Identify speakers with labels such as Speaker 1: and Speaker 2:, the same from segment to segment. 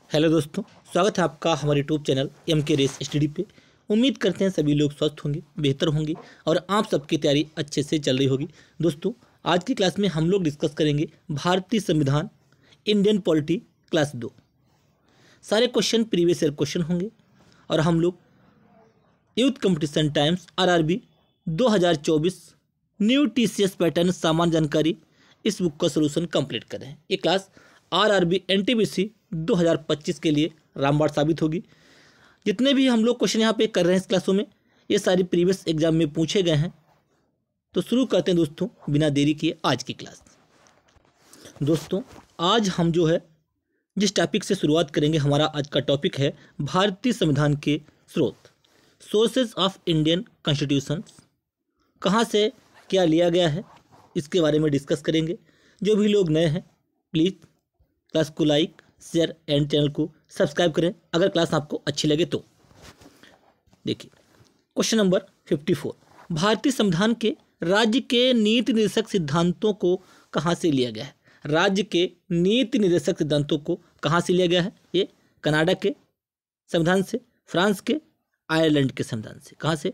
Speaker 1: Hello दोस्तों, स्वागत है आपका हमारे यूट्यूब चैनल एम के रेस स्टडी पे। उम्मीद करते हैं सभी लोग स्वस्थ होंगे, बेहतर होंगे और आप सबकी तैयारी अच्छे से चल रही होगी। दोस्तों, आज की क्लास में हम लोग डिस्कस करेंगे भारतीय संविधान, इंडियन पॉलिटी क्लास 2। सारे क्वेश्चन प्रीवियस ईयर क्वेश्चन होंगे और हम लोग youth competition times RRB 2024 new TCS pattern सामान्य जानकारी इस बुक का सोल्यूशन कंप्लीट कर रहे हैं। ये क्लास RRB NTPC 2025 के लिए रामबाण साबित होगी। जितने भी हम लोग क्वेश्चन यहाँ पे कर रहे हैं इस क्लासों में, ये सारी प्रीवियस एग्जाम में पूछे गए हैं। तो शुरू करते हैं दोस्तों बिना देरी किए आज की क्लास। दोस्तों, आज हम जो है जिस टॉपिक से शुरुआत करेंगे, हमारा आज का टॉपिक है भारतीय संविधान के स्रोत, सोर्सेज ऑफ इंडियन कॉन्स्टिट्यूशन। कहाँ से क्या लिया गया है इसके बारे में डिस्कस करेंगे। जो भी लोग नए हैं प्लीज़ क्लास को लाइक, शेयर एंड चैनल को सब्सक्राइब करें अगर क्लास आपको अच्छी लगे तो। देखिए क्वेश्चन नंबर 54, भारतीय संविधान के राज्य के नीति निर्देशक सिद्धांतों को कहाँ से लिया गया है। राज्य के नीति निर्देशक सिद्धांतों को कहाँ से लिया गया है? ये कनाडा के संविधान से, फ्रांस के, आयरलैंड के संविधान से। कहाँ से?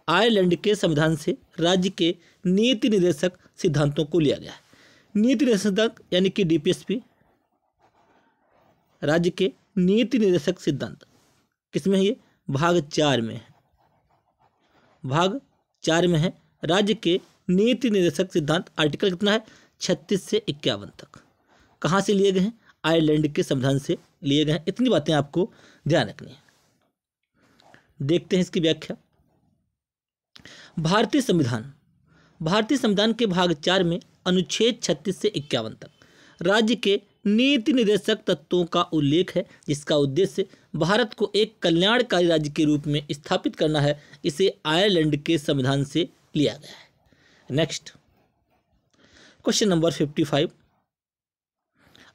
Speaker 1: आयरलैंड के संविधान से राज्य के नीति निर्देशक सिद्धांतों को लिया गया है। नीति निर्देशक सिद्धांत यानी कि DPSP, राज्य के नीति निर्देशक सिद्धांत किसमें है? ये भाग 4 में है। भाग 4 में है राज्य के नीति निर्देशक सिद्धांत। आर्टिकल कितना है? 36 से 51 तक। कहाँ से लिए गए हैं? आयरलैंड के संविधान से लिए गए हैं। इतनी बातें आपको ध्यान रखनी है। देखते हैं इसकी व्याख्या। भारतीय संविधान के भाग 4 में अनुच्छेद 36 से 51 तक राज्य के नीति निर्देशक तत्वों का उल्लेख है, जिसका उद्देश्य भारत को एक कल्याणकारी राज्य के रूप में स्थापित करना है। इसे आयरलैंड के संविधान से लिया गया है। Next question number 55,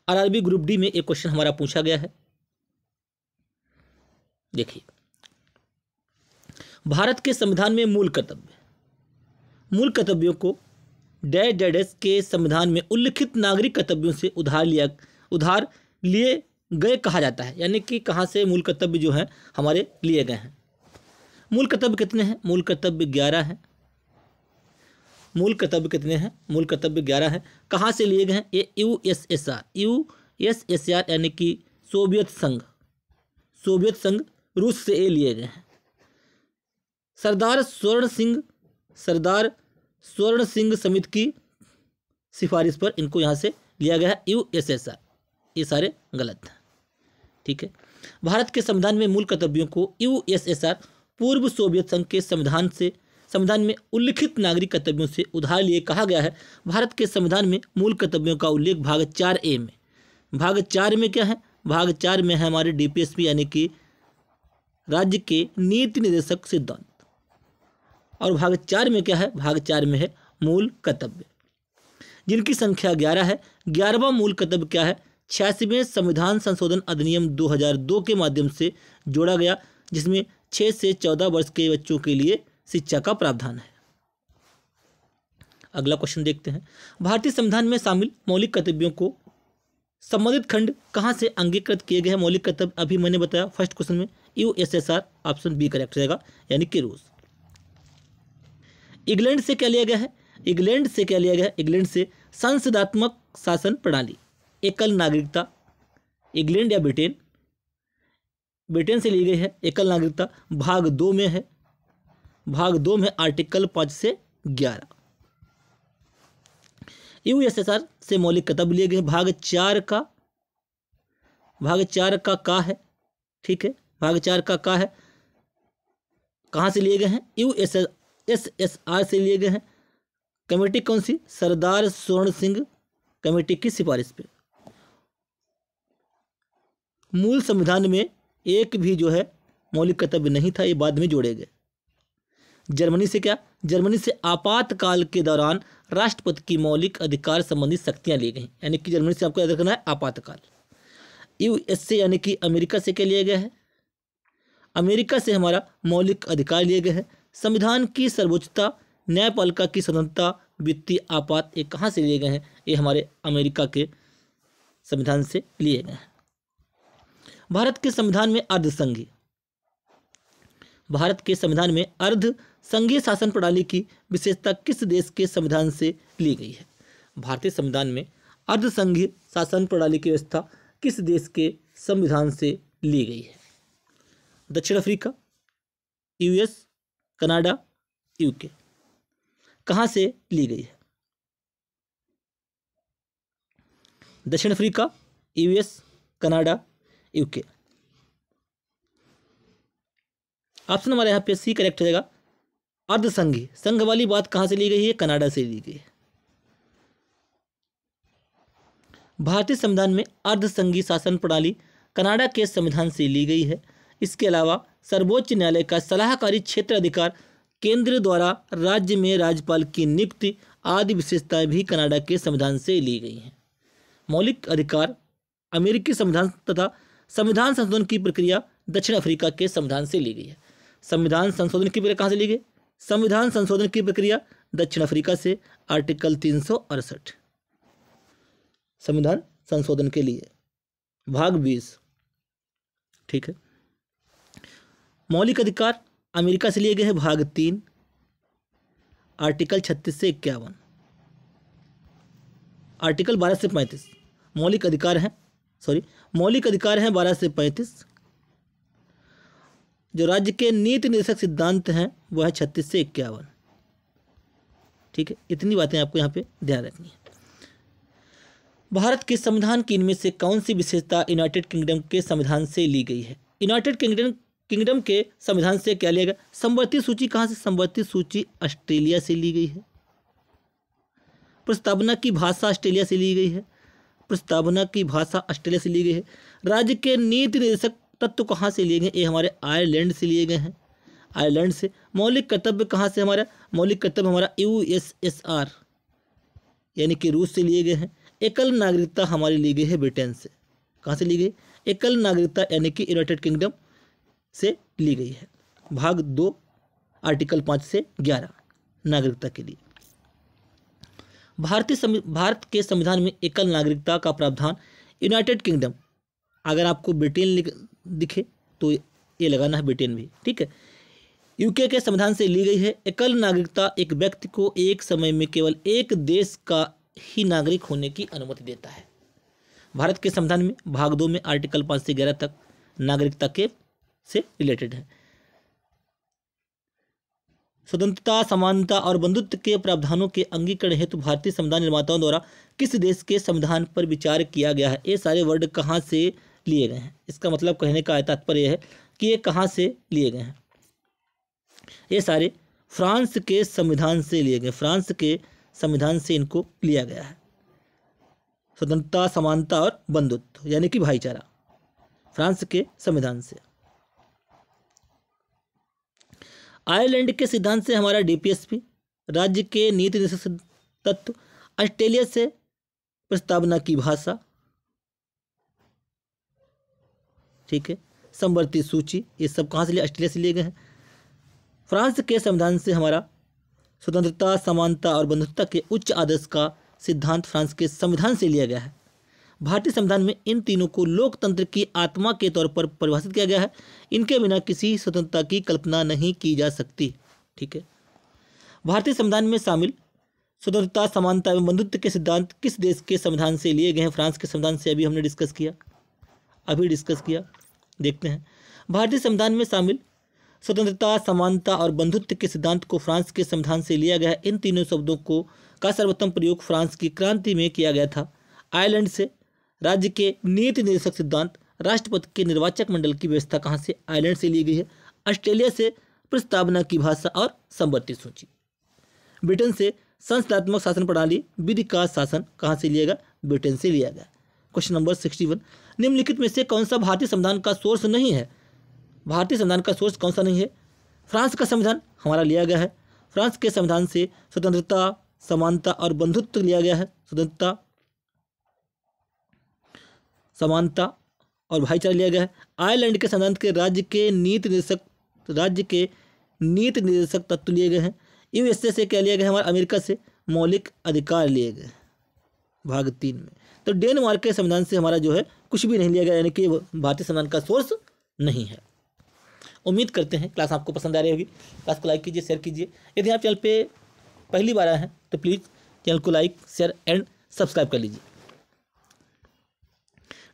Speaker 1: RRB group D में एक क्वेश्चन हमारा पूछा गया है। देखिए, भारत के संविधान में मूल कर्तव्यों को डैश के संविधान में उल्लिखित नागरिक कर्तव्यों से उधार लिए गए कहा जाता है। यानी कि कहाँ से मूल कर्तव्य जो हैं हमारे लिए गए हैं। मूल कर्तव्य कितने हैं? मूल कर्तव्य 11 हैं। मूल कर्तव्य कितने हैं? मूल कर्तव्य 11 हैं। कहाँ से लिए गए हैं? ये USSR यानी कि सोवियत संघ रूस से ये लिए गए हैं। सरदार स्वर्ण सिंह समिति की सिफारिश पर इनको यहाँ से लिया गया है USSR। ये सारे गलत हैं, ठीक है। भारत के संविधान में मूल कर्तव्यों को USSR पूर्व सोवियत संघ के संविधान में उल्लिखित नागरिक कर्तव्यों से उधार लिए कहा गया है। भारत के संविधान में मूल कर्तव्यों का उल्लेख भाग 4A में। भाग 4 में क्या है? भाग 4 में है हमारे DPSP यानी कि राज्य के नीति निर्देशक सिद्धांत। और भाग 4 में क्या है? भाग 4 में है मूल कर्तव्य, जिनकी संख्या 11 है। 11वां मूल कर्तव्य क्या है? 86वें संविधान संशोधन अधिनियम 2002 के माध्यम से जोड़ा गया, जिसमें 6 से 14 वर्ष के बच्चों के लिए शिक्षा का प्रावधान है। अगला क्वेश्चन देखते हैं। भारतीय संविधान में शामिल मौलिक कर्तव्यों को संबंधित खंड कहाँ से अंगीकृत किए गए हैं? मौलिक कर्तव्य अभी मैंने बताया फर्स्ट क्वेश्चन में USSR, ऑप्शन बी करेक्ट रहेगा, यानी कि रूस। इंग्लैंड से क्या लिया गया है? इंग्लैंड से संसदात्मक शासन प्रणाली, एकल नागरिकता। इंग्लैंड या ब्रिटेन से ली गई है एकल नागरिकता। भाग 2 में है। भाग 2 में आर्टिकल 5 से 11। USSR से मौलिक कर्तव्य लिए गए। भाग 4 का है, ठीक है। भाग 4 का है। कहाँ से लिए गए हैं? USSR से लिए गए हैं। कमेटी कौन सी? सरदार स्वर्ण सिंह कमेटी की सिफारिश पे। मूल संविधान में एक भी जो है मौलिक कर्तव्य नहीं था, ये बाद में जोड़े गए। जर्मनी से क्या? जर्मनी से आपातकाल के दौरान राष्ट्रपति की मौलिक अधिकार संबंधी शक्तियां ली गई। यानी कि जर्मनी से आपको याद रखना है आपातकाल। USA यानी कि अमेरिका से क्या लिया गया है? अमेरिका से हमारा मौलिक अधिकार लिए गए हैं। संविधान की सर्वोच्चता, न्यायपालिका की स्वतंत्रता, वित्तीय आपात, ये कहाँ से लिए गए हैं? ये हमारे अमेरिका के संविधान से लिए गए हैं। भारत के संविधान में अर्धसंघीय भारत के संविधान में अर्ध संघीय शासन प्रणाली की विशेषता किस देश के संविधान से ली गई है? भारतीय संविधान में अर्ध संघीय शासन प्रणाली की व्यवस्था किस देश के संविधान से ली गई है? दक्षिण अफ्रीका, यूएस, कनाडा, यूके। कहाँ से ली गई है? दक्षिण Africa, US, Canada, UK. Option हमारे यहाँ पे सी करेक्ट हो जाएगा। अर्धसंघीय, संघ वाली बात कहाँ से ली गई है? कनाडा से ली गई है। भारतीय संविधान में अर्धसंघीय शासन प्रणाली कनाडा के संविधान से ली गई है। इसके अलावा सर्वोच्च न्यायालय का सलाहकारी क्षेत्र अधिकार, केंद्र द्वारा राज्य में राज्यपाल की नियुक्ति आदि विशेषताएं भी कनाडा के संविधान से ली गई हैं। मौलिक अधिकार, अमेरिकी संविधान तथा संविधान संशोधन की प्रक्रिया दक्षिण अफ्रीका के संविधान से ली गई है। संविधान संशोधन की प्रक्रिया कहाँ से ली गई? संविधान संशोधन की प्रक्रिया दक्षिण अफ्रीका से, आर्टिकल 368 संविधान संशोधन के लिए, भाग 20। ठीक है। मौलिक अधिकार अमेरिका से लिए गए हैं, भाग 3, आर्टिकल 36 से 51, आर्टिकल 12 से 35। मौलिक अधिकार हैं 12 से 35। जो राज्य के नीति निर्देशक सिद्धांत हैं वह है 36 से 51। ठीक है, इतनी बातें आपको यहाँ पे ध्यान रखनी है। भारत के संविधान की इनमें से कौन सी विशेषता यूनाइटेड किंगडम के संविधान से ली गई है? यूनाइटेड किंगडम के संविधान से क्या लिया गया? समवर्ती सूची। कहाँ से? समवर्ती सूची ऑस्ट्रेलिया से ली गई है। प्रस्तावना की भाषा ऑस्ट्रेलिया से ली गई है। प्रस्तावना की भाषा ऑस्ट्रेलिया से ली गई है। राज्य के नीति निर्देशक तत्व कहाँ से लिए गए? ये हमारे आयरलैंड से लिए गए हैं, आयरलैंड से। मौलिक कर्तव्य कहाँ से? हमारा मौलिक कर्तव्य हमारा यूएसएसआर यानी कि रूस से लिए गए हैं। एकल नागरिकता हमारी ली गई है ब्रिटेन से। कहाँ से ली गई? एकल नागरिकता यानी कि यूनाइटेड किंगडम से ली गई है। भाग 2, आर्टिकल 5 से 11 नागरिकता के लिए। भारत के संविधान में एकल नागरिकता का प्रावधान यूनाइटेड किंगडम, अगर आपको ब्रिटेन दिखे तो ये लगाना है ब्रिटेन भी। ठीक है। यूके के संविधान से ली गई है। एकल नागरिकता एक व्यक्ति को एक समय में केवल एक देश का ही नागरिक होने की अनुमति देता है। भारत के संविधान में भाग 2 में आर्टिकल 5 से 11 तक नागरिकता के से रिलेटेड है। स्वतंत्रता, समानता और बंधुत्व के प्रावधानों के अंगीकरण हेतु भारतीय संविधान निर्माताओं द्वारा किस देश के संविधान पर विचार किया गया है? ये सारे वर्ड कहाँ से लिए गए हैं? इसका मतलब कहने का तात्पर्य है कि ये कहाँ से लिए गए हैं। ये सारे फ्रांस के संविधान से लिए गए। फ्रांस के संविधान से इनको लिया गया है। स्वतंत्रता, समानता और बंधुत्व यानी कि भाईचारा, फ्रांस के संविधान से। आयरलैंड के सिद्धांत से हमारा डीपीएसपी, राज्य के नीति निर्देशक तत्व, ऑस्ट्रेलिया से प्रस्तावना की भाषा। ठीक है। समवर्ती सूची, ये सब कहाँ से लिए? ऑस्ट्रेलिया से लिए गए हैं। फ्रांस के संविधान से हमारा स्वतंत्रता, समानता और बंधुत्व के उच्च आदर्श का सिद्धांत फ्रांस के संविधान से लिया गया है। भारतीय संविधान में इन तीनों को लोकतंत्र की आत्मा के तौर पर परिभाषित किया गया है। इनके बिना किसी स्वतंत्रता की कल्पना नहीं की जा सकती। ठीक है। भारतीय संविधान में शामिल स्वतंत्रता, समानता एवं बंधुत्व के सिद्धांत किस देश के संविधान से लिए गए हैं? फ्रांस के संविधान से अभी हमने डिस्कस किया। देखते हैं। भारतीय संविधान में शामिल स्वतंत्रता, समानता और बंधुत्व के सिद्धांत को फ्रांस के संविधान से लिया गया है। इन तीनों शब्दों का सर्वोत्तम प्रयोग फ्रांस की क्रांति में किया गया था। आयरलैंड से राज्य के नीति निर्देशक सिद्धांत, राष्ट्रपति के निर्वाचक मंडल की व्यवस्था कहाँ से? आयरलैंड से ली गई है। ऑस्ट्रेलिया से प्रस्तावना की भाषा और समवर्ती सूची। ब्रिटेन से संस्थात्मक शासन प्रणाली, विधि का शासन कहाँ से लिया गया? ब्रिटेन से लिया गया। क्वेश्चन नंबर 61, निम्नलिखित में से कौन सा भारतीय संविधान का सोर्स नहीं है? भारतीय संविधान का सोर्स कौन सा नहीं है? फ्रांस का संविधान हमारा लिया गया है। फ्रांस के संविधान से स्वतंत्रता, समानता और बंधुत्व लिया गया है। स्वतंत्रता, समानता और भाईचारा लिया गया है। आयरलैंड के संविधान के राज्य के नीति निर्देशक तत्व लिए गए हैं। यूएसए से क्या लिया गया? हमारा अमेरिका से मौलिक अधिकार लिए गए भाग 3 में। तो डेनमार्क के संविधान से हमारा जो है कुछ भी नहीं लिया गया, यानी कि वो भारतीय संविधान का सोर्स नहीं है। उम्मीद करते हैं क्लास आपको पसंद आ रही होगी। क्लास को लाइक कीजिए, शेयर कीजिए। यदि आप चैनल पे पहली बार आए हैं तो प्लीज़ चैनल को लाइक, शेयर एंड सब्सक्राइब कर लीजिए।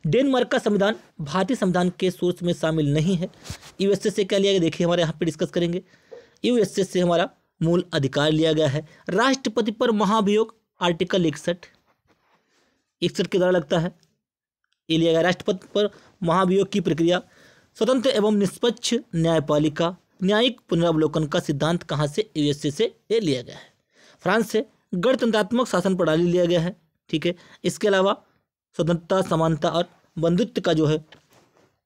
Speaker 1: डेनमार्क का संविधान भारतीय संविधान के सोर्स में शामिल नहीं है। यूएसए से क्या लिया गया, देखिए हमारे यहाँ पे डिस्कस करेंगे। यूएसए से हमारा मूल अधिकार लिया गया है। राष्ट्रपति पर महाभियोग आर्टिकल 61 के द्वारा लगता है, ये लिया गया। राष्ट्रपति पर महाभियोग की प्रक्रिया, स्वतंत्र एवं निष्पक्ष न्यायपालिका, न्यायिक पुनरावलोकन का सिद्धांत कहाँ से, यूएसए से ये लिया गया है। फ्रांस से गणतंत्रात्मक शासन प्रणाली लिया गया है, ठीक है। इसके अलावा स्वतंत्रता, समानता और बंधुत्व का जो है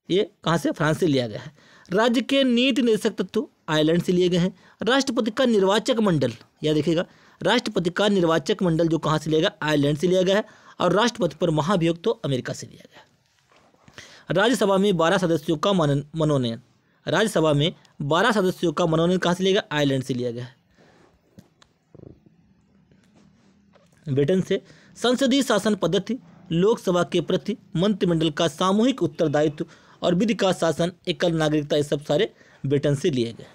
Speaker 1: ये कहाँ से, फ्रांस से लिया गया है। राज्य के नीति निर्देशक तत्व आयरलैंड से लिए गए हैं। राष्ट्रपति का निर्वाचक मंडल, यह देखिएगा, राष्ट्रपति का निर्वाचक मंडल जो कहाँ से लिया गया, आयरलैंड से लिया गया है। और राष्ट्रपति पर महाभियोग तो अमेरिका से लिया गया है। राज्यसभा में 12 सदस्यों का मनोनयन, राज्यसभा में 12 सदस्यों का मनोनयन कहाँ से लिया गया, आयरलैंड से लिया गया है। ब्रिटेन से संसदीय शासन पद्धति, लोकसभा के प्रति मंत्रिमंडल का सामूहिक उत्तरदायित्व और विधि का शासन, एकल नागरिकता, ये सब सारे ब्रिटेन से लिए गए।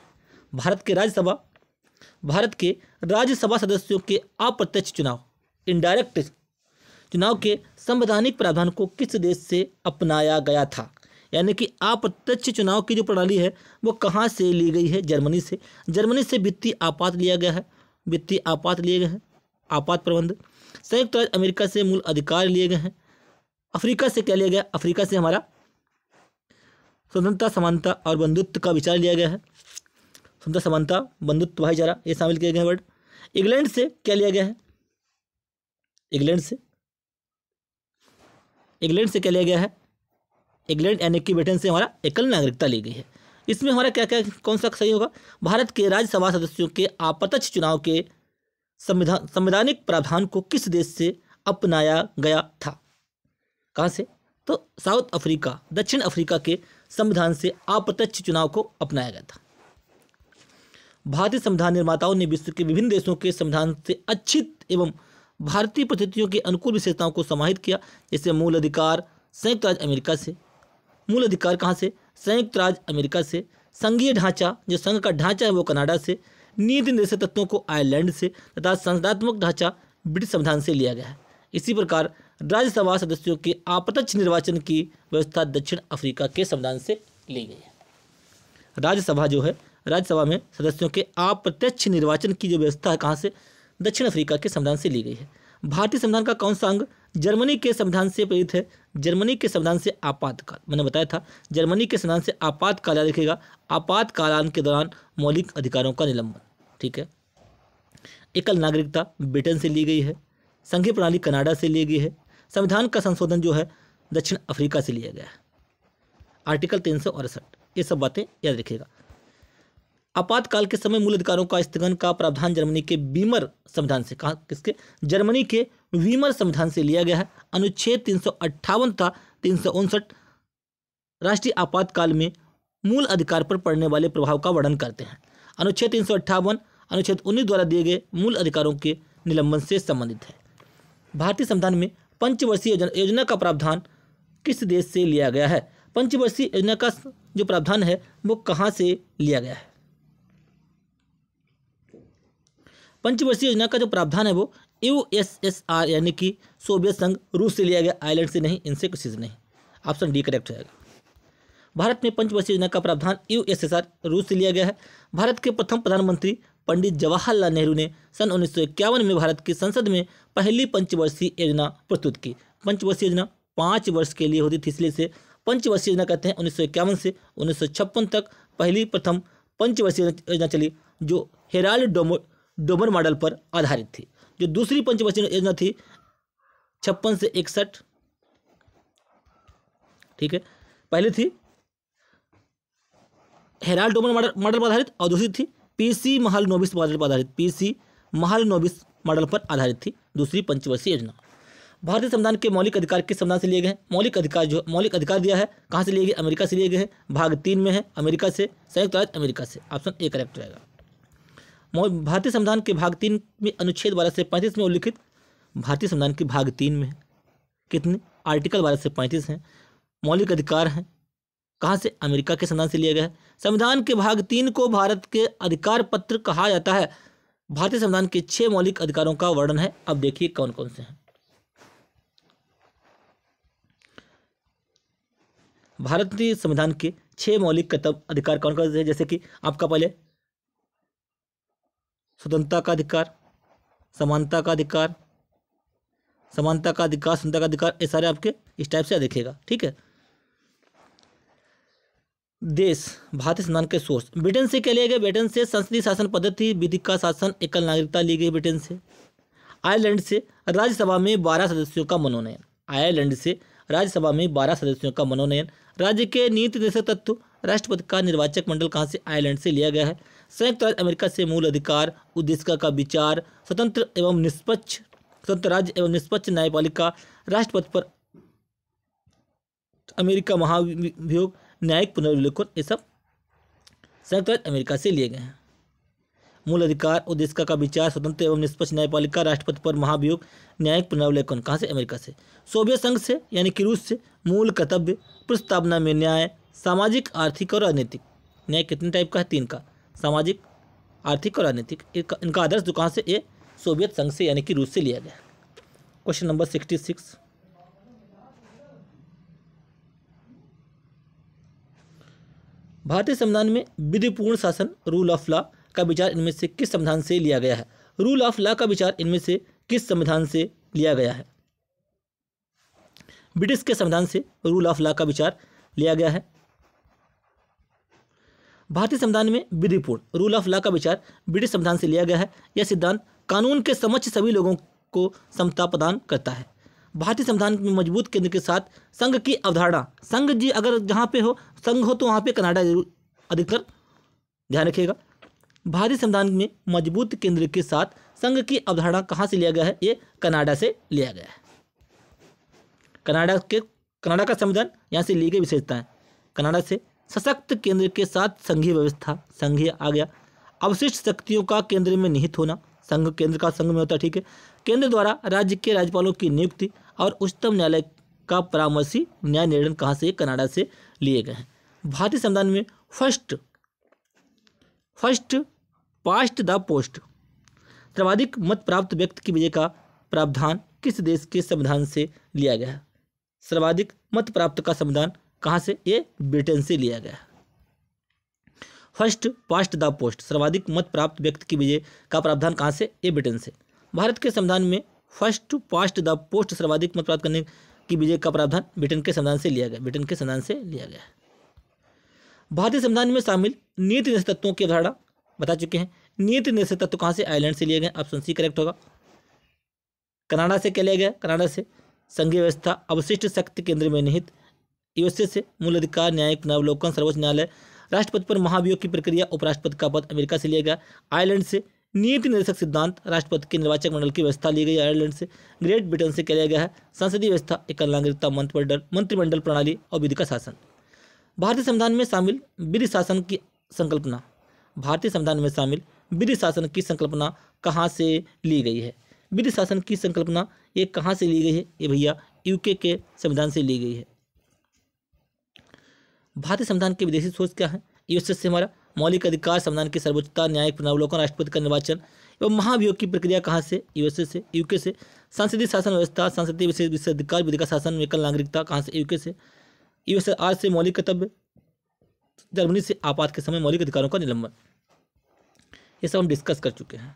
Speaker 1: भारत के राज्यसभा सदस्यों के अप्रत्यक्ष चुनाव, इनडायरेक्ट चुनाव के संवैधानिक प्रावधान को किस देश से अपनाया गया था, यानी कि अप्रत्यक्ष चुनाव की जो प्रणाली है वो कहाँ से ली गई है, जर्मनी से। जर्मनी से वित्तीय आपात लिया गया है, वित्तीय आपात लिए गए हैं, आपात प्रबंध। संयुक्त राज्य अमेरिका से मूल अधिकार लिए गए हैं। अफ्रीका से क्या लिया गया, अफ्रीका से हमारा स्वतंत्रता, समानता और बंधुत्व का विचार लिया गया है। स्वतंत्रता, समानता, बंधुत्व, भाईचारा, ये शामिल किए गए वर्ड। इंग्लैंड से क्या लिया गया है, इंग्लैंड से क्या लिया गया है, इंग्लैंड यानी कि ब्रिटेन से हमारा एकल नागरिकता ली गई है। इसमें हमारा क्या क्या, कौन सा सही होगा, भारत के राज्यसभा सदस्यों के अप्रत्यक्ष चुनाव के संवैधानिक प्रावधान को किस देश से अपनाया गया था, कहाँ से, तो साउथ अफ्रीका, दक्षिण अफ्रीका के संविधान से अप्रत्यक्ष चुनाव को अपनाया गया था। भारतीय संविधान निर्माताओं ने विश्व के विभिन्न देशों के संविधान से अच्छित एवं भारतीय परिस्थितियों के अनुकूल विशेषताओं को समाहित किया। जैसे मूल अधिकार संयुक्त राज्य अमेरिका से, मूल अधिकार कहाँ से, संयुक्त राज्य अमेरिका से। संघीय ढांचा, जो संघ का ढांचा है वो कनाडा से। नीति निर्देशक तत्वों को आयरलैंड से, तथा संसदात्मक ढांचा ब्रिटिश संविधान से लिया गया है। इसी प्रकार राज्यसभा सदस्यों के अप्रत्यक्ष निर्वाचन की व्यवस्था दक्षिण अफ्रीका के संविधान से ली गई है। राज्यसभा जो है, राज्यसभा में सदस्यों के अप्रत्यक्ष निर्वाचन की जो व्यवस्था है कहाँ से, दक्षिण अफ्रीका के संविधान से ली गई है। भारतीय संविधान का कौन सा अंग जर्मनी के संविधान से प्रेरित है, जर्मनी के संविधान से आपातकाल, मैंने बताया था जर्मनी के संविधान से आपातकाल याद रखिएगा, आपातकाल के दौरान मौलिक अधिकारों का निलंबन, ठीक है। एकल नागरिकता ब्रिटेन से ली गई है। संघीय प्रणाली कनाडा से ली गई है। संविधान का संशोधन जो है दक्षिण अफ्रीका से लिया गया है। आर्टिकल 368, ये सब बातें याद रखिएगा। आपातकाल के समय मूल अधिकारों का स्थगन का प्रावधान जर्मनी के वीमर संविधान से, कहा किसके, जर्मनी के वीमर संविधान से लिया गया है। अनुच्छेद 358 तथा 359 राष्ट्रीय आपातकाल में मूल अधिकार पर पड़ने वाले प्रभाव का वर्णन करते हैं। अनुच्छेद 358 अनुच्छेद 19 द्वारा दिए गए मूल अधिकारों के निलंबन से संबंधित है। भारतीय संविधान में पंचवर्षीय योजना का प्रावधान किस देश से लिया गया है, पंचवर्षीय योजना का जो प्रावधान है वो कहाँ से लिया गया है। पंचवर्षीय योजना का जो प्रावधान है वो यूएसएसआर यानी कि सोवियत संघ, रूस से लिया गया, आयरलैंड से नहीं, इनसे कुछ चीज़ नहीं। ऑप्शन डी करेक्ट रहेगा। भारत में पंचवर्षीय योजना का प्रावधान यूएसएसआर, रूस से लिया गया है। भारत के प्रथम प्रधानमंत्री पंडित जवाहरलाल नेहरू ने सन 1951 में भारत की संसद में पहली पंचवर्षीय योजना प्रस्तुत की। पंचवर्षीय योजना 5 वर्ष के लिए होती थी, इसलिए से पंचवर्षीय योजना कहते हैं। 1951 से 1956 तक पहली प्रथम पंचवर्षीय योजना चली, जो हेराल्ड डोमर मॉडल पर आधारित थी। जो दूसरी पंचवर्षीय योजना थी 56 से 61, ठीक है, पहले थी हेराल्ड डोमर मॉडल पर आधारित और दूसरी थी पीसी महालनोबिस मॉडल पर आधारित, पीसी महालनोबिस मॉडल पर आधारित थी दूसरी पंचवर्षीय योजना। भारतीय संविधान के मौलिक अधिकार किस संविधान से लिए गए हैं, मौलिक अधिकार दिया है कहाँ से लिए गए, अमेरिका से लिए गए हैं। भाग 3 में है, अमेरिका से, संयुक्त राज्य अमेरिका से। ऑप्शन ए करेक्ट रहेगा। भारतीय संविधान के भाग 3 में अनुच्छेद 12 से 35 में उल्लिखित, भारतीय संविधान के भाग 3 में कितने आर्टिकल 12 से 35 हैं। मौलिक अधिकार हैं, कहाँ से? अमेरिका के संविधान से लिया गया है। संविधान के भाग 3 को भारत के अधिकार पत्र कहा जाता है। भारतीय संविधान के 6 मौलिक अधिकारों का वर्णन है। अब देखिए कौन कौन से हैं। भारतीय संविधान के 6 मौलिक अधिकार कौन कौन से हैं? जैसे कि आपका पहले स्वतंत्रता का अधिकार, समानता का अधिकार, समानता का अधिकार, स्वतंत्रता का अधिकार, ये सारे आपके इस टाइप से देखिएगा, ठीक है। देश, भारतीय संविधान के सोर्स ब्रिटेन से क्या लिया गया? ब्रिटेन से संसदीय शासन पद्धति, विधि का शासन, एकल नागरिकता ली गई ब्रिटेन से। आयरलैंड से राज्यसभा में 12 सदस्यों का मनोनयन, आयरलैंड से राज्यसभा में 12 सदस्यों का मनोनयन। राज्य के नीति निर्देशक तत्व, राष्ट्रपति का निर्वाचक मंडल कहाँ से? आयरलैंड से लिया गया है। संयुक्त राज्य अमेरिका से मूल अधिकार, उद्देश्य का विचार, स्वतंत्र राज्य एवं निष्पक्ष न्यायपालिका, राष्ट्रपति पर अमेरिका महाभियोग, न्यायिक पुनर्विलोकन, ये सब संयुक्त राज्य अमेरिका से लिए गए हैं। मूल अधिकार, उद्देश्य का विचार, स्वतंत्र एवं निष्पक्ष न्यायपालिका, राष्ट्रपति पर महाभियोग, न्यायिक पुनर्विलोकन, कहाँ से? अमेरिका से। सोवियत संघ से यानी कि रूस से मूल कर्तव्य, प्रस्तावना में न्याय, सामाजिक, आर्थिक और राजनीतिक। न्याय कितने टाइप का है? 3 का, सामाजिक, आर्थिक और राजनीतिक। इनका आदर्श जो कहाँ से? ये सोवियत संघ से यानी कि रूस से लिया गया। क्वेश्चन नंबर 66, भारतीय संविधान में विधिपूर्ण शासन, रूल ऑफ लॉ का विचार इनमें से किस संविधान से लिया गया है? रूल ऑफ लॉ का विचार इनमें से किस संविधान से लिया गया है? ब्रिटिश के संविधान से रूल ऑफ लॉ का विचार लिया गया है। भारतीय संविधान में विधिपूर्ण रूल ऑफ लॉ का विचार ब्रिटिश संविधान से लिया गया है। यह सिद्धांत कानून के समक्ष सभी लोगों को समता प्रदान करता है। भारतीय संविधान में मजबूत केंद्र के साथ संघ की अवधारणा, संघ जी अगर जहाँ पे हो संघ हो तो वहाँ पे कनाडा जरूर अधिकतर ध्यान रखिएगा। भारतीय संविधान में मजबूत केंद्र के साथ संघ की अवधारणा कहाँ से लिया गया है? ये कनाडा से लिया गया है। कनाडा का संविधान यहाँ से ली गई विशेषताएं, कनाडा से सशक्त केंद्र के साथ संघीय व्यवस्था, संघीय आ गया। अवशिष्ट शक्तियों का केंद्र में निहित होना, संघ केंद्र का संघ में होता है, ठीक है। केंद्र द्वारा राज्य के राज्यपालों की नियुक्ति और उच्चतम न्यायालय का परामर्शी न्याय निर्णय कहाँ से? कनाडा से लिए गए हैं। भारतीय संविधान में फर्स्ट पास्ट द पोस्ट, सर्वाधिक मत प्राप्त व्यक्ति की विजय का प्रावधान किस देश के संविधान से लिया गया है? सर्वाधिक मत प्राप्त का संविधान कहाँ से? ये ब्रिटेन से लिया गया है। फर्स्ट पास्ट द पोस्ट, सर्वाधिक मत प्राप्त व्यक्ति की विजय का प्रावधान कहाँ से? ये ब्रिटेन से। भारत के संविधान में फर्स्ट पास्ट द पोस्ट, सर्वाधिक मत प्राप्त करने की विजय का प्रावधान ब्रिटेन के संविधान से लिया गया, ब्रिटेन के संविधान से लिया गया है। भारतीय संविधान में शामिल नीति निर्देशक तत्वों की अवधारणा बता चुके हैं। नीति निर्देशक तत्व कहाँ से? आयरलैंड से लिए गए, ऑप्शन सी करेक्ट होगा। कनाडा से क्या लिया गया? कनाडा से संघीय व्यवस्था, अवशिष्ट शक्ति केंद्र में निहित। यूएसए से मूल अधिकार, न्यायिक पुनर्विलोकन, सर्वोच्च न्यायालय, राष्ट्रपति पर महाभियोग की प्रक्रिया, उपराष्ट्रपति का पद। अमेरिका से लिया गया। आयरलैंड से नीति निर्देशक सिद्धांत, राष्ट्रपति के निर्वाचक मंडल की व्यवस्था ली गई आयरलैंड से। ग्रेट ब्रिटेन से क्या लिया गया है? संसदीय व्यवस्था, एकल नागरिकता, मंत्रिमंडल प्रणाली और विधि का शासन। भारतीय संविधान में शामिल विधि शासन की संकल्पना, भारतीय संविधान में शामिल विधि शासन की संकल्पना कहाँ से ली गई है? विधि शासन की संकल्पना ये कहाँ से ली गई है? ये भैया यूके के संविधान से ली गई है। भारतीय संविधान के विदेशी सोच क्या है? यूएसए से हमारा मौलिक अधिकार, संविधान की सर्वोच्चता, न्यायिक पुनर्विलोकन, राष्ट्रपति का निर्वाचन एवं महाभियोग की प्रक्रिया कहाँ से? यूएसए से। यूके से संसदीय शासन व्यवस्था, संसदीय विशेषाधिकार, विधि का शासन, एकल नागरिकता कहाँ से? यूके से। यूएसआर से मौलिक कर्तव्य, जर्मनी से आपात के समय मौलिक अधिकारों का निलंबन। ये सब हम डिस्कस कर चुके हैं।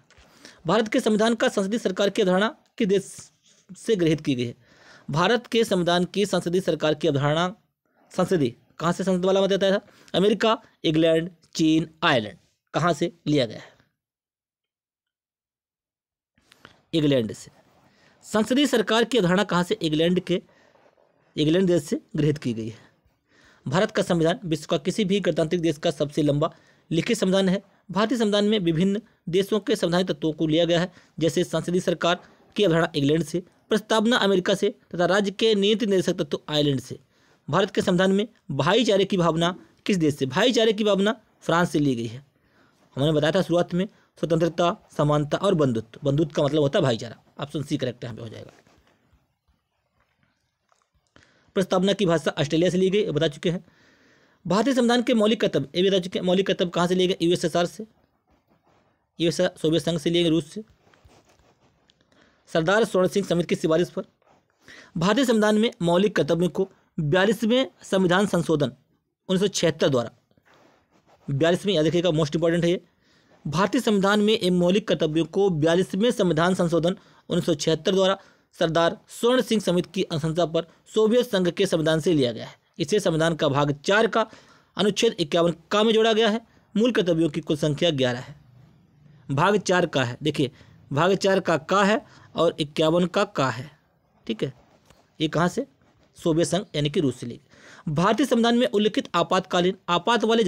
Speaker 1: भारत के संविधान का संसदीय सरकार की अवधारणा किस देश से गृहीत की गई है? भारत के संविधान की संसदीय सरकार की अवधारणा, संसदीय कहाँ से संसद वाला मत आता था? अमेरिका, इंग्लैंड, चीन, आयरलैंड कहाँ से लिया गया है? इंग्लैंड से। संसदीय सरकार की अवधारणा कहाँ से? इंग्लैंड देश से गृहीत की गई है। भारत का संविधान विश्व का किसी भी गणतांत्रिक देश का सबसे लंबा लिखित संविधान है। भारतीय संविधान में विभिन्न देशों के संवैधानिक तत्वों को लिया गया है, जैसे संसदीय सरकार की अवधारणा इंग्लैंड से, प्रस्तावना अमेरिका से तथा राज्य के नीति निर्देशक तत्व आयरलैंड से। भारत के संविधान में भाईचारे की भावना किस देश से? भाईचारे की भावना फ्रांस से ली गई है। हमने बताया था शुरुआत में स्वतंत्रता, समानता और बंधुत्व। बंधुत्व का मतलब होता है भाईचारा। ऑप्शन सी करेक्ट यहाँ पे हो जाएगा। प्रस्तावना की भाषा ऑस्ट्रेलिया से ली गई, बता चुके हैं। भारतीय संविधान के मौलिक कर्तव्य, ये भी बता चुके हैं। मौलिक कर्तव्य कहाँ से लिए गए? यूएसएसआर से, यूएसएसआर सोवियत संघ से लिए गए, रूस से। सरदार स्वर्ण सिंह समिति की सिफारिश पर भारतीय संविधान में मौलिक कर्तव्यों को 42वें संविधान संशोधन 1976 द्वारा, 42वें याद रखिएगा, मोस्ट इंपॉर्टेंट है ये। भारतीय संविधान में इन मौलिक कर्तव्यों को 42वें संविधान संशोधन 1976 द्वारा सरदार स्वर्ण सिंह समिति की अनुशंसा पर सोवियत संघ के संविधान से लिया गया है। इसे संविधान का भाग 4 का अनुच्छेद 51 का में जोड़ा गया है। मूल कर्तव्यों की कुल संख्या 11 है। भाग 4 का है, देखिए भाग 4 का है और 51 का है, ठीक है। ये कहाँ से? सोवियत संघ यानी कि रूस से ली गई। भारतीय संविधान में उल्लिखित आपातकालीन, आपात वाले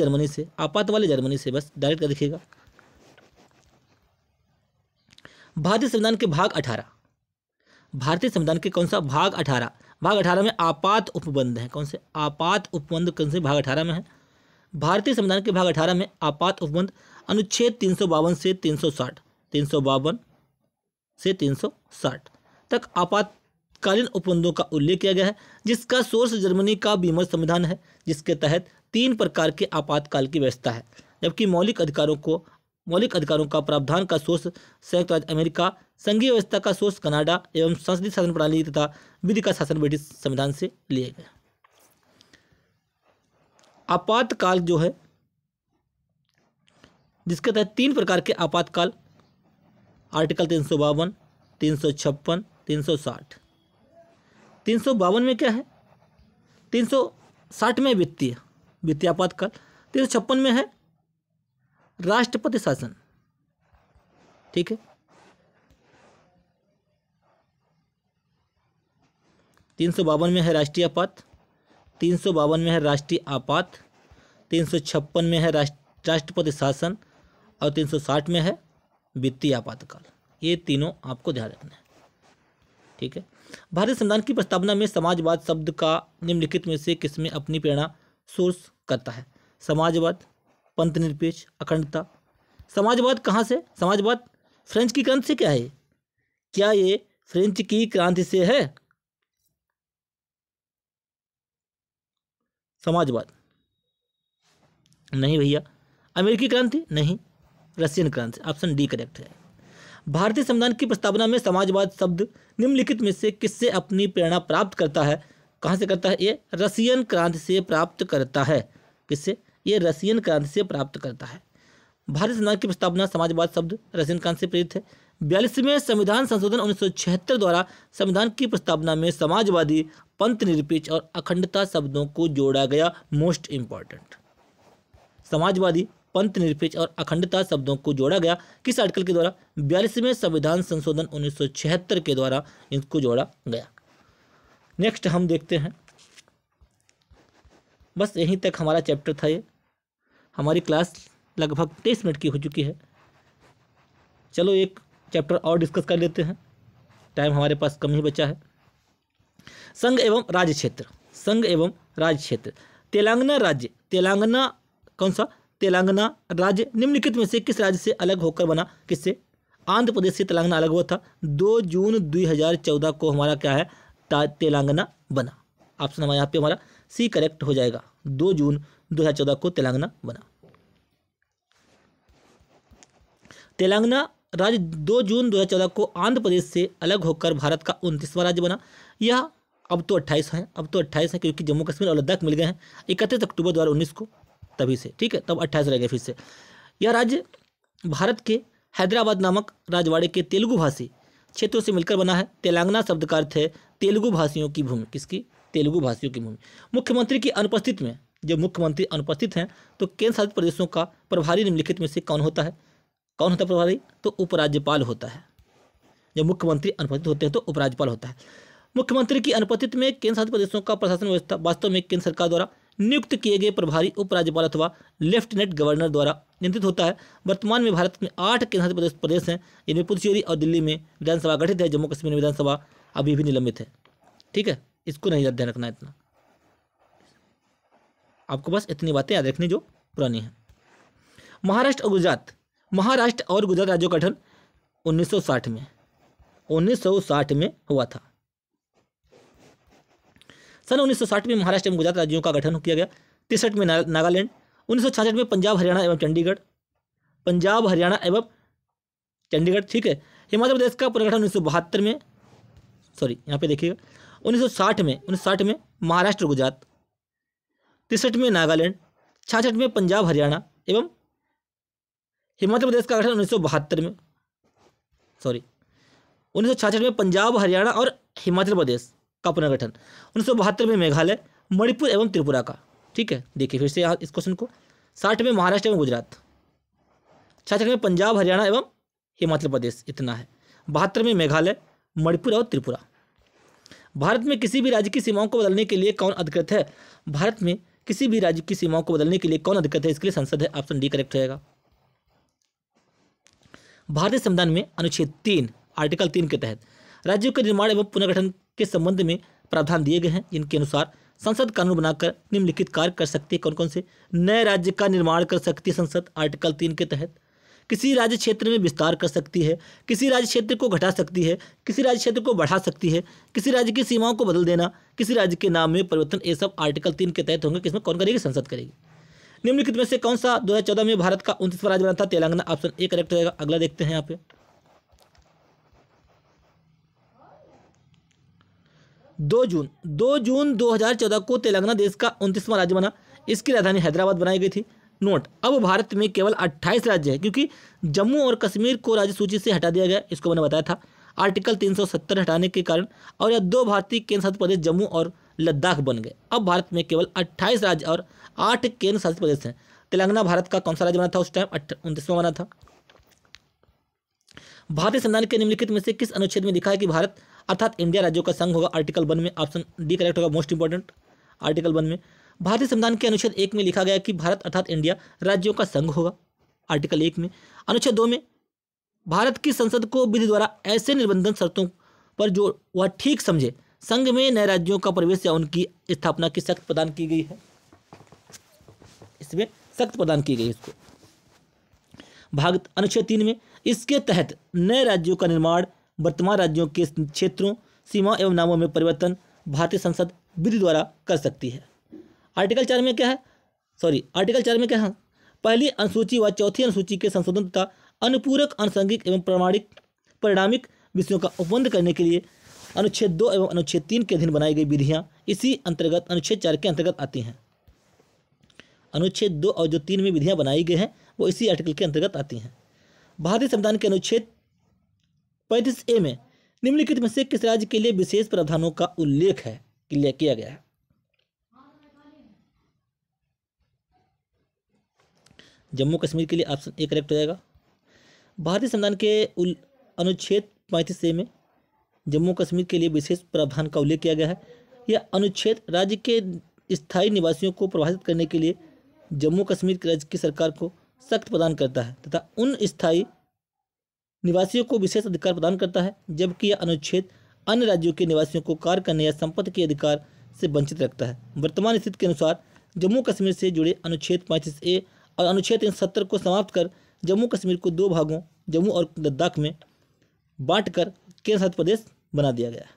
Speaker 1: जर्मनी से बस डायरेक्ट देखिएगा। भारतीय संविधान के भाग 18, भारतीय संविधान के कौन सा? भाग 18। भाग 18 में आपात उपबंध है। कौन से? आपात उपबंध कौन से? भाग 18 में है। भारतीय संविधान के भाग 18 में आपात उपबंध अनुच्छेद 352 से 360, 352 से 360 तक आपातकालीन उपबंधों का उल्लेख किया गया है, जिसका सोर्स जर्मनी का बीमर संविधान है, जिसके तहत 3 प्रकार के आपातकाल की व्यवस्था है, जबकि मौलिक अधिकारों का प्रावधान का सोर्स संयुक्त राज्य अमेरिका, संघीय व्यवस्था का सोर्स कनाडा एवं संसदीय शासन प्रणाली तथा विधि का शासन ब्रिटिश संविधान से लिए गए। आपातकाल जो है, जिसके तहत 3 प्रकार के आपातकाल, आर्टिकल 352, 356, 360। 352 में क्या है? 360 में वित्तीय आपातकाल, 356 में है राष्ट्रपति शासन, ठीक है। 352 में है राष्ट्रीय आपात, 352 में है राष्ट्रीय आपात, 356 में है राष्ट्रपति शासन और 360 में है वित्तीय आपातकाल। ये तीनों आपको ध्यान रखना है, ठीक है। भारतीय संविधान की प्रस्तावना में समाजवाद शब्द का निम्नलिखित में से किसमें अपनी प्रेरणा सोर्स करता है? समाजवाद, पंथनिरपेक्ष, अखंडता। समाजवाद कहाँ से? समाजवाद फ्रेंच की क्रांति से क्या है? क्या ये फ्रेंच की क्रांति से है? समाजवाद नहीं भैया। अमेरिकी क्रांति नहीं, रशियन क्रांति, ऑप्शन डी करेक्ट है। भारतीय संविधान की प्रस्तावना में समाजवाद शब्द निम्नलिखित में से किससे अपनी प्रेरणा प्राप्त करता है? कहाँ से करता है? ये रशियन क्रांति से प्राप्त करता है। किससे? ये रशियन क्रांति से प्राप्त करता है। भारतीय संविधान की प्रस्तावना समाजवाद शब्द रशियन क्रांति से प्रेरित है। 42वें संविधान संशोधन 1976 द्वारा संविधान की प्रस्तावना में समाजवादी, पंथनिरपेक्ष और अखंडता शब्दों को जोड़ा गया। मोस्ट इंपॉर्टेंट, समाजवादी, पंथनिरपेक्ष और अखंडता शब्दों को जोड़ा गया किस आर्टिकल के द्वारा? 42वें संविधान संशोधन 1976 के द्वारा इनको जोड़ा गया। नेक्स्ट हम देखते हैं, बस यहीं तक हमारा चैप्टर था। ये हमारी क्लास लगभग 23 मिनट की हो चुकी है। चलो एक चैप्टर और डिस्कस कर लेते हैं, टाइम हमारे पास कम ही बचा है। संघ एवं राज्य क्षेत्र, संघ एवं राज्य क्षेत्र। तेलंगाना राज्य, तेलंगाना कौन सा? तेलंगाना राज्य निम्नलिखित में से किस राज्य से अलग होकर बना? किससे? आंध्र प्रदेश से तेलंगाना अलग हुआ था। 2 जून 2014 को हमारा क्या है? तेलंगाना बना। ऑप्शन हमारे यहाँ पे हमारा सी करेक्ट हो जाएगा। 2 जून 2014 को तेलंगाना बना। तेलंगाना राज्य 2 जून 2014 को आंध्र प्रदेश से अलग होकर भारत का 29वां राज्य बना। यह अब तो 28 है, क्योंकि जम्मू कश्मीर और लद्दाख मिल गए हैं 31 अक्टूबर 2019 को, तभी से, ठीक है, तब 28 रह गए फिर से। यह राज्य भारत के हैदराबाद नामक राजवाड़े के तेलुगु भाषी क्षेत्रों से मिलकर बना है। तेलंगाना शब्द का अर्थ है तेलुगु भाषियों की भूमि। किसकी? तेलुगु भाषियों की भूमि। मुख्यमंत्री की अनुपस्थिति में, जब मुख्यमंत्री अनुपस्थित हैं तो केंद्र शासित प्रदेशों का प्रभारी निम्नलिखित में से कौन होता है? कौन होता है प्रभारी? तो उपराज्यपाल होता है। जब मुख्यमंत्री अनुपस्थित होते हैं तो उपराज्यपाल होता है। मुख्यमंत्री की अनुपस्थिति में केंद्र शासित प्रदेशों का प्रशासन व्यवस्था वास्तव में केंद्र सरकार द्वारा नियुक्त किए गए प्रभारी उपराज्यपाल अथवा लेफ्टिनेंट गवर्नर द्वारा नियंत्रित होता है। वर्तमान में भारत में 8 केंद्र शासित प्रदेश हैं, इनमें पुडुचेरी और दिल्ली में विधानसभा गठित है। जम्मू कश्मीर में विधानसभा अभी भी निलंबित है, ठीक है, इसको नहीं ध्यान रखना। इतना आपको बस इतनी बातें याद रखनी जो पुरानी है। महाराष्ट्र और गुजरात राज्यों का गठन 1960 में हुआ था। सन 1960 में महाराष्ट्र एवं गुजरात राज्यों का गठन किया गया। 63 में नागालैंड। 1966 में पंजाब हरियाणा एवं चंडीगढ़, पंजाब हरियाणा एवं चंडीगढ़, ठीक है। हिमाचल प्रदेश का पुनर्गठन 1972 में, सॉरी यहाँ पे देखिएगा 1960 में महाराष्ट्र गुजरात, 63 में नागालैंड, 66 में पंजाब हरियाणा एवं हिमाचल प्रदेश का गठन 1972 में, सॉरी 1966 में पंजाब हरियाणा और हिमाचल प्रदेश का पुनर्गठन, 1972 में मेघालय, मणिपुर एवं त्रिपुरा का, ठीक है। देखिए फिर से यहाँ इस क्वेश्चन को, 60 में महाराष्ट्र एवं गुजरात, 66 में पंजाब हरियाणा एवं हिमाचल प्रदेश, इतना है। 72 में मेघालय, मणिपुर और त्रिपुरा। भारत में किसी भी राज्य की सीमाओं को बदलने के लिए कौन अधिकृत है? भारत में किसी भी राज्य की सीमाओं को बदलने के लिए कौन अधिकृत है? इसके लिए संसद है। ऑप्शन डी करेक्ट रहेगा। भारतीय संविधान में अनुच्छेद 3 आर्टिकल 3 के तहत राज्यों के निर्माण एवं पुनर्गठन के संबंध में प्रावधान दिए गए हैं, जिनके अनुसार संसद कानून बनाकर निम्नलिखित कार्य कर सकती है। कौन कौन से? नए राज्य का निर्माण कर सकती है संसद आर्टिकल 3 के तहत, किसी राज्य क्षेत्र में विस्तार कर सकती है, किसी राज्य क्षेत्र को घटा सकती है, किसी राज्य क्षेत्र को बढ़ा सकती है, किसी राज्य की सीमाओं को बदल देना, किसी राज्य के नाम में परिवर्तन, ये सब आर्टिकल 3 के तहत होंगे। किसमें कौन करेगी? संसद करेगी। निम्नलिखित में से कौन सा 2014 में भारत का 29वां राज्य बना था? तेलंगाना। ऑप्शन ए करेक्ट रहेगा। अगला देखते हैं यहाँ पे 2 जून 2014 को तेलंगाना देश का 29वां राज्य बना। इसकी राजधानी हैदराबाद बनाई गई थी। नोट, अब भारत में केवल 28 राज्य है, क्योंकि जम्मू और कश्मीर को राज्य सूची से हटा दिया गया। इसको मैंने बताया था आर्टिकल 370 हटाने के कारण, और यह 2 भारतीय केंद्र शासित प्रदेश जम्मू और लद्दाख बन गए। अब भारत में केवल 28 राज्य और 8 केंद्र शासित प्रदेश हैं। तेलंगाना भारत का कौन सा राज्य बना था उस टाइम? 29वां बना था। भारतीय संविधान के निम्नलिखित में से किस अनुच्छेद में लिखा है कि भारत अर्थात इंडिया राज्यों का संघ होगा? आर्टिकल 1 में। ऑप्शन डी करेक्ट होगा, मोस्ट इंपॉर्टेंट। आर्टिकल 1 में भारतीय संविधान के अनुच्छेद 1 में लिखा गया कि भारत अर्थात इंडिया राज्यों का संघ होगा। आर्टिकल 1 में। अनुच्छेद 2 में भारत की संसद को विधि द्वारा ऐसे निर्बंधन शर्तों पर जो वह ठीक समझे संघ में नए राज्यों का प्रवेश या उनकी स्थापना की सख्त प्रदान की गई है। इसमें सख्त प्रदान की गई है इसको। भाग अनुच्छेद 3 में इसके तहत नए राज्यों का निर्माण, वर्तमान राज्यों के क्षेत्रों, सीमा एवं नामों में परिवर्तन भारतीय संसद विधि द्वारा कर सकती है। आर्टिकल 4 में क्या है? आर्टिकल 4 में क्या है? पहली अनुसूची व चौथी अनुसूची के संशोधन तथा अनुपूरक, आनुषंगिक एवं परिणामिक विषयों का उपबंध करने के लिए अनुच्छेद 2 एवं अनुच्छेद 3 के अधीन बनाई गई विधियां इसी अंतर्गत अनुच्छेद 4 के अंतर्गत आती हैं। अनुच्छेद 2 और जो 3 में विधियां बनाई गई हैं वो इसी आर्टिकल के अंतर्गत आती हैं। भारतीय संविधान के अनुच्छेद 35A में निम्नलिखित में से किस राज्य के लिए विशेष प्रावधानों का उल्लेख है किया गया है? जम्मू कश्मीर के लिए ऑप्शन ए करेक्ट हो जाएगा। भारतीय संविधान के अनुच्छेद 35A में जम्मू कश्मीर के लिए विशेष प्रावधान का उल्लेख किया गया है। यह अनुच्छेद राज्य के स्थायी निवासियों को प्रभावित करने के लिए जम्मू कश्मीर राज्य की सरकार को सख्त प्रदान करता है तथा उन स्थायी निवासियों को विशेष अधिकार प्रदान करता है, जबकि यह अनुच्छेद अन्य राज्यों के निवासियों को कार्य करने या संपत्ति के अधिकार से वंचित रखता है। वर्तमान स्थिति के अनुसार जम्मू कश्मीर से जुड़े अनुच्छेद 35A और अनुच्छेद 370 को समाप्त कर जम्मू कश्मीर को 2 भागों जम्मू और लद्दाख में बांटकर केंद्र शासित प्रदेश बना दिया गया है।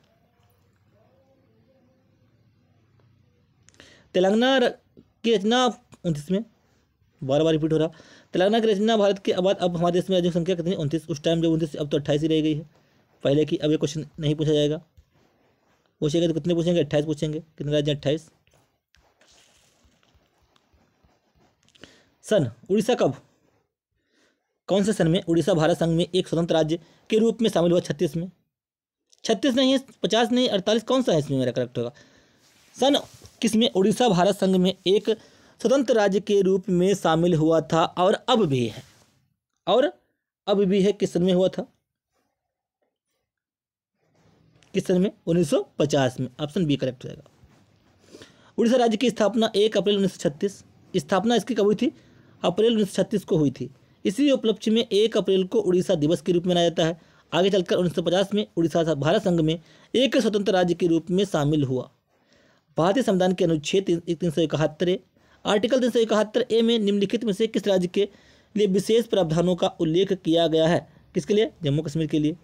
Speaker 1: तेलंगाना की रचना 29 में, बार रिपीट हो रहा, तेलंगाना की रचना भारत के बाद अब हमारे देश में राज्यों की संख्या कितनी? 29। उस टाइम जब 29, अब तो 28 ही रह गई है पहले की। अब ये क्वेश्चन नहीं पूछा जाएगा, पूछेंगे तो कितने पूछेंगे? 28 पूछेंगे। कितने राज्य? 28। सन उड़ीसा कब, कौन से सन में उड़ीसा भारत संघ में एक स्वतंत्र राज्य के रूप में शामिल हुआ? 36 में। 36 नहीं है, 50 नहीं, 48, कौन सा है इसमें मेरा करेक्ट होगा? सन किस में उड़ीसा भारत संघ में एक स्वतंत्र राज्य के रूप में शामिल हुआ था और अब भी है, किस सन में हुआ था? किस सन में? 1950 में। ऑप्शन बी करेक्ट रहेगा। उड़ीसा राज्य की स्थापना 1 अप्रैल 1936। स्थापना इसकी कब हुई थी? अप्रैल 1936 को हुई थी। इसी उपलक्ष्य में 1 अप्रैल को उड़ीसा दिवस के रूप में मनाया जाता है। आगे चलकर 1950 में उड़ीसा भारत संघ में एक स्वतंत्र राज्य के रूप में शामिल हुआ। भारतीय संविधान के अनुच्छेद 371 आर्टिकल 371A में निम्नलिखित में से किस राज्य के लिए विशेष प्रावधानों का उल्लेख किया गया है? किसके लिए? जम्मू कश्मीर के लिए।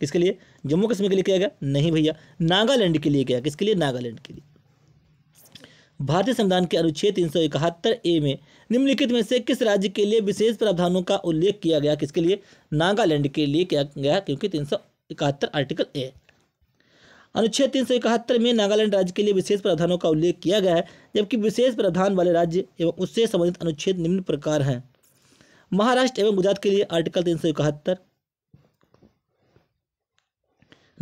Speaker 1: किसके लिए? जम्मू कश्मीर के लिए किया गया? नहीं भैया, नागालैंड के लिए किया। किसके लिए? नागालैंड के लिए। भारतीय संविधान के अनुच्छेद 371A में निम्नलिखित में से किस राज्य के लिए विशेष प्रावधानों का उल्लेख किया गया? किसके लिए? नागालैंड के लिए किया गया, क्योंकि 371 आर्टिकल ए। अनुच्छेद 371 में नागालैंड राज्य के लिए विशेष प्रावधानों का उल्लेख किया गया है, जबकि विशेष प्रावधान वाले राज्य एवं उससे संबंधित अनुच्छेद निम्न प्रकार हैं। महाराष्ट्र एवं गुजरात के लिए आर्टिकल 371,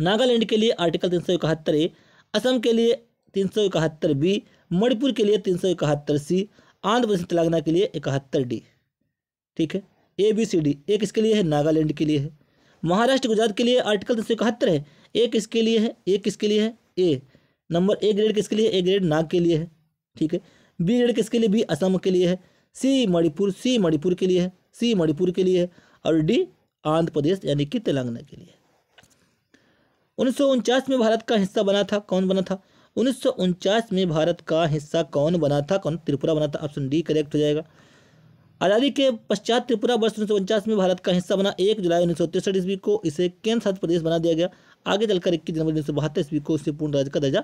Speaker 1: नागालैंड के लिए आर्टिकल 371A, असम के लिए 371B, मणिपुर के लिए 371C, आंध्र प्रदेश तेलंगाना के लिए 71D। ठीक है, ABCD। एक किसके लिए है? नागालैंड के लिए है। महाराष्ट्र गुजरात के लिए आर्टिकल 371 है। एक किसके लिए है? एक किसके लिए है? ए नंबर। ए ग्रेड किसके लिए? ए ग्रेड नाग के लिए है। ठीक है। बी ग्रेड किसके लिए? बी असम के लिए है। सी मणिपुर के लिए है। सी मणिपुर के लिए है। और डी आंध्र प्रदेश यानी कि तेलंगाना के लिए। 1949 में भारत का हिस्सा बना था। कौन बना था? 1949 में भारत का हिस्सा कौन बना था? कौन? त्रिपुरा बना था। ऑप्शन डी करेक्ट हो जाएगा। आज़ादी के पश्चात त्रिपुरा वर्ष 1949 में भारत का हिस्सा बना। 1 जुलाई 1963 ईस्वी को इसे केंद्र शासित प्रदेश बना दिया गया। आगे चलकर 21 जनवरी 1972 ईस्वी को उसे पूर्ण राज्य का दर्जा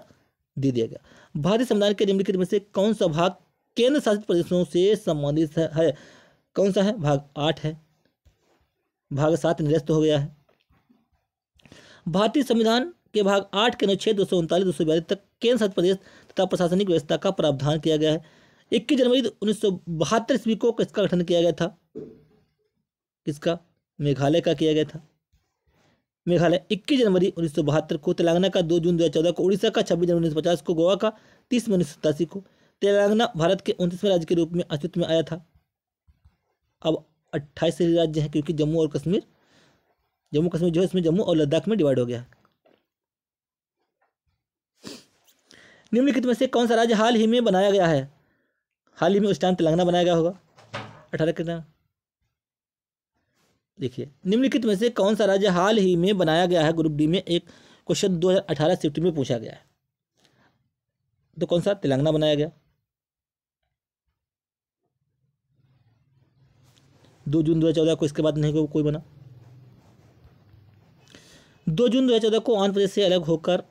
Speaker 1: दे दिया गया। भारतीय संविधान के निम्नलिखित में से कौन सा भाग केंद्र शासित प्रदेशों से संबंधित है? कौन सा है? भाग 8 है। भाग 7 निरस्त हो गया है। भारतीय संविधान के भाग 8 के अनुच्छेद 239 242 तक केंद्र शासित प्रदेश तथा प्रशासनिक व्यवस्था का प्रावधान किया गया है। 21 जनवरी 1972 ईस्वी को किसका गठन किया गया था? किसका? मेघालय का किया गया था। मेघालय 21 जनवरी 1972 को, तेलंगाना का 2 जून 2014 को, उड़ीसा का 26 जनवरी 1950 को, गोवा का 30 मई 1987 को। तेलंगाना भारत के 29वें राज्य के रूप में अस्तित्व में आया था। अब 28 राज्य हैं, क्योंकि जम्मू कश्मीर जो है इसमें जम्मू और लद्दाख में डिवाइड हो गया। निम्नलिखित में से कौन सा राज्य हाल ही में बनाया गया है? हाल ही में उस टाइम तेलंगाना बनाया गया होगा 18 के टाइम। देखिए, निम्नलिखित में से कौन सा राज्य हाल ही में बनाया गया है? ग्रुप डी में एक क्वेश्चन 2018 शिफ्ट में पूछा गया है। तो कौन सा? तेलंगाना बनाया गया। 2 जून 2014 को, इसके बाद नहीं कोई बना। 2 जून 2014 को आंध्र प्रदेश से अलग होकर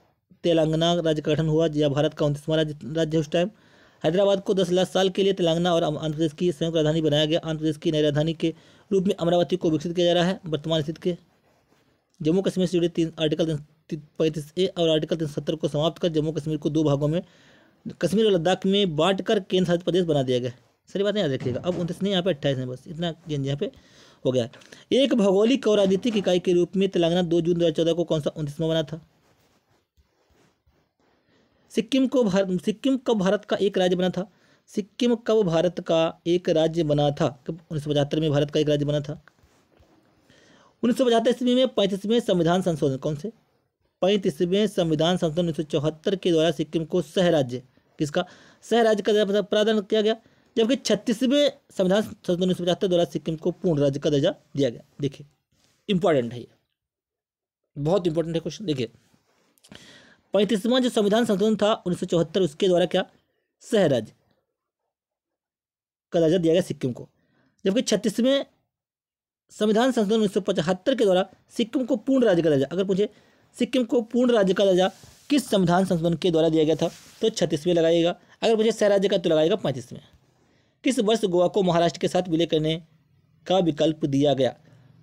Speaker 1: तेलंगाना राज्य का गठन हुआ। यह भारत का 29वां राज्य उस टाइम। हैदराबाद को 10 लाख साल के लिए तेलंगाना और आंध्र प्रदेश की संयुक्त राजधानी बनाया गया। आंध्र प्रदेश की नई राजधानी के रूप में अमरावती को विकसित किया जा रहा है वर्तमान स्थिति के। जम्मू कश्मीर से जुड़े आर्टिकल 35A और आर्टिकल 370 को समाप्त कर जम्मू कश्मीर को 2 भागों में, कश्मीर और लद्दाख में बांटकर केंद्र शासित प्रदेश बना दिया गया। सारी बातें याद रखिएगा। अब 29 नहीं, यहाँ पे 28 है, बस इतना यहाँ पे हो गया। एक भौगोलिक और राजनीतिक इकाई के रूप में तेलंगाना 2 जून 2014 को कौन सा 29वां बना था? सिक्किम कब भारत का एक राज्य बना था? सिक्किम कब भारत का एक राज्य बना था? कब? 1975 में भारत का एक राज्य बना था। 1975 ईस्वी में 35वें संविधान संशोधन, कौन से? 35वें संविधान संशोधन 1974 के द्वारा सिक्किम को सह राज्य, किसका? सह राज्य का प्रावधान किया गया। जबकि 36वें संविधान संशोधन 1975 द्वारा सिक्किम को पूर्ण राज्य का दर्जा दिया गया। देखिए, इंपॉर्टेंट है ये, बहुत इंपॉर्टेंट है क्वेश्चन। देखिए, 35वां जो संविधान संशोधन था 1974, उसके द्वारा क्या? सह राज्य का दर्जा दिया गया सिक्किम को। जबकि 36वें संविधान संशोधन 1975 के द्वारा सिक्किम को पूर्ण राज्य का दर्जा, अगर पूछे सिक्किम को पूर्ण राज्य का दर्जा किस संविधान संशोधन के द्वारा दिया गया था, तो 36वें लगाइएगा। अगर पूछे सह राज्य का, तो लगाएगा 35वें। किस वर्ष गोवा को महाराष्ट्र के साथ विलय करने का विकल्प दिया गया?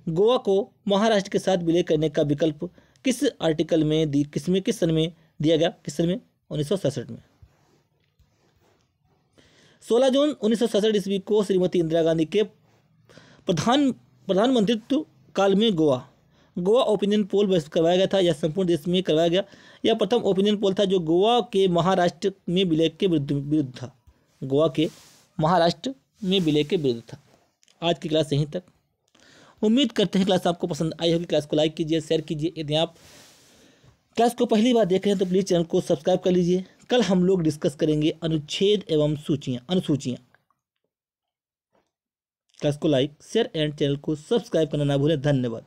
Speaker 1: गोवा को महाराष्ट्र के साथ विलय करने का विकल्प किस आर्टिकल में किस सन में दिया गया? किस सन में? 1967 में। 16 जून 1967 ईस्वी को श्रीमती इंदिरा गांधी के प्रधानमंत्रित्व काल में गोवा ओपिनियन पोल करवाया गया था। यह संपूर्ण देश में करवाया गया। यह प्रथम ओपिनियन पोल था जो गोवा के महाराष्ट्र में विलय के विरुद्ध था। गोवा के महाराष्ट्र में विलय के विरुद्ध था। आज की क्लास यहीं तक। उम्मीद करते हैं क्लास आपको पसंद आई होगी। क्लास को लाइक कीजिए, शेयर कीजिए। यदि आप क्लास को पहली बार देख रहे हैं तो प्लीज़ चैनल को सब्सक्राइब कर लीजिए। कल हम लोग डिस्कस करेंगे अनुच्छेद एवं अनुसूचियाँ। क्लास को लाइक, शेयर एंड चैनल को सब्सक्राइब करना ना भूलें। धन्यवाद।